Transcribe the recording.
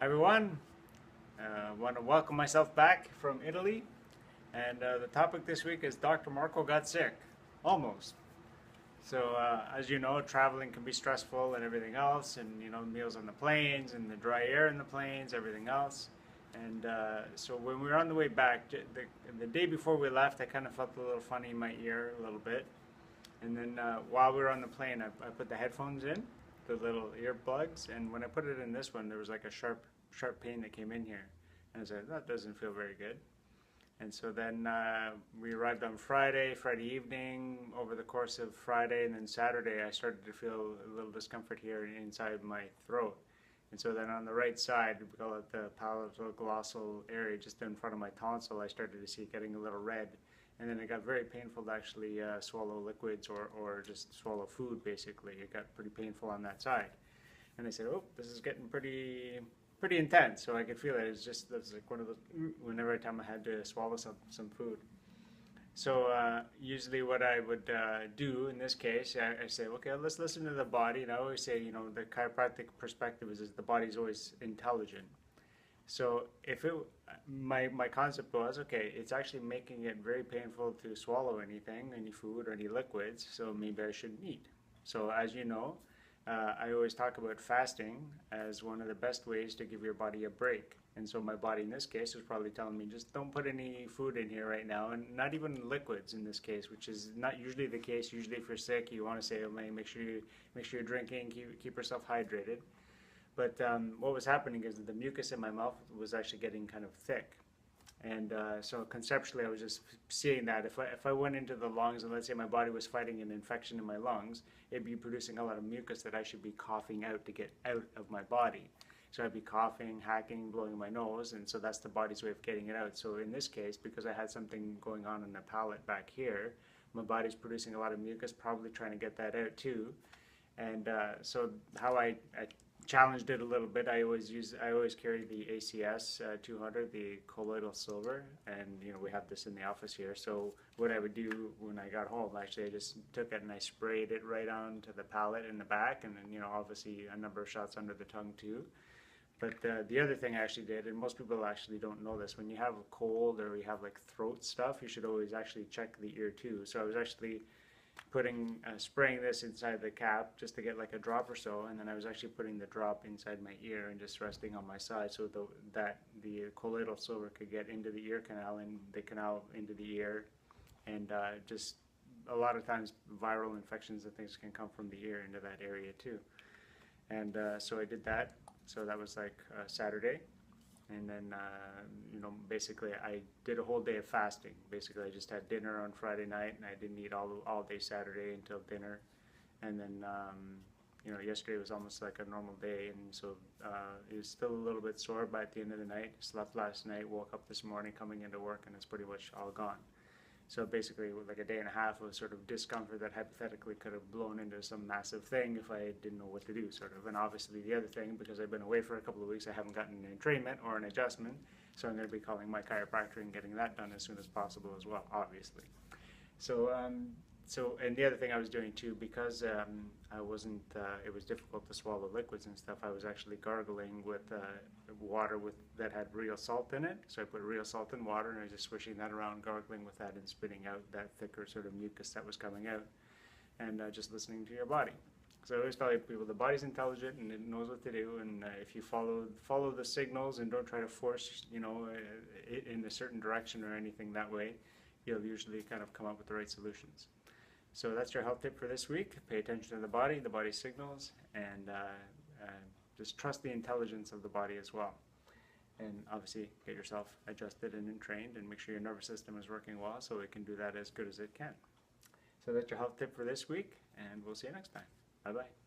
Hi everyone, I want to welcome myself back from Italy, and the topic this week is Dr. Marco got sick, almost. So as you know, traveling can be stressful and everything else, and meals on the planes and the dry air in the planes, everything else. And so when we were on the way back, the day before we left, I kind of felt a little funny in my ear a little bit. And then while we were on the plane, I put the headphones in, the little earplugs, and when I put it in this one, there was like a sharp pain that came in here. And I said, that doesn't feel very good. And so then we arrived on Friday evening. Over the course of Friday and then Saturday, I started to feel a little discomfort here inside my throat. And so then on the right side, we call it the palatoglossal area, just in front of my tonsil, I started to see it getting a little red. And then it got very painful to actually swallow liquids or just swallow food, basically. It got pretty painful on that side. And I said, oh, this is getting pretty intense. So I could feel it. It's like one of those, whenever time I had to swallow some food. So usually what I would do in this case, I say, okay, let's listen to the body. And I always say, the chiropractic perspective is the body's always intelligent. So my concept was, okay, it's actually making it very painful to swallow anything, any food or any liquids, so maybe I shouldn't eat. So as you know, I always talk about fasting as one of the best ways to give your body a break. And so my body in this case was probably telling me, just don't put any food in here right now, and not even liquids in this case, which is not usually the case. Usually if you're sick, you want to say, oh, make sure you're drinking, keep yourself hydrated. But what was happening is that the mucus in my mouth was actually getting kind of thick. And so conceptually, I was just seeing that if I went into the lungs and let's say my body was fighting an infection in my lungs, it'd be producing a lot of mucus that I should be coughing out to get out of my body. So I'd be coughing, hacking, blowing my nose, and so that's the body's way of getting it out. So in this case, because I had something going on in the palate back here, my body's producing a lot of mucus, probably trying to get that out too. And so how I challenged it a little bit. I always carry the ACS 200, the colloidal silver, and we have this in the office here. So what I would do when I got home, actually, I just took it and I sprayed it right onto the palate in the back, and then obviously a number of shots under the tongue too. But the other thing I actually did, and most people actually don't know this, when you have a cold or you have like throat stuff, you should always actually check the ear too. So I was actually spraying this inside the cap just to get like a drop or so, and then I was actually putting the drop inside my ear and just resting on my side so that the colloidal silver could get into the ear canal and the canal into the ear, and just a lot of times viral infections and things can come from the ear into that area too. And so I did that. So that was like Saturday. And then, basically I did a whole day of fasting. Basically, I just had dinner on Friday night, and I didn't eat all day Saturday until dinner. And then, yesterday was almost like a normal day, and so it was still a little bit sore by the end of the night. Slept last night, woke up this morning coming into work, and it's pretty much all gone. So basically, like a day and a half of sort of discomfort that hypothetically could have blown into some massive thing if I didn't know what to do, sort of. And obviously the other thing, because I've been away for a couple of weeks, I haven't gotten an entrainment or an adjustment, so I'm going to be calling my chiropractor and getting that done as soon as possible as well, obviously. So, and the other thing I was doing too, because I wasn't, it was difficult to swallow liquids and stuff, I was actually gargling with water that had real salt in it. So I put real salt in water, and I was just swishing that around, gargling with that and spitting out that thicker sort of mucus that was coming out, and just listening to your body. So I always tell people the body's intelligent and it knows what to do, and if you follow the signals and don't try to force it in a certain direction or anything that way, you'll usually kind of come up with the right solutions. So that's your health tip for this week. Pay attention to the body's signals, and just trust the intelligence of the body as well. And obviously get yourself adjusted and trained, and make sure your nervous system is working well so it can do that as good as it can. So that's your health tip for this week, and we'll see you next time. Bye-bye.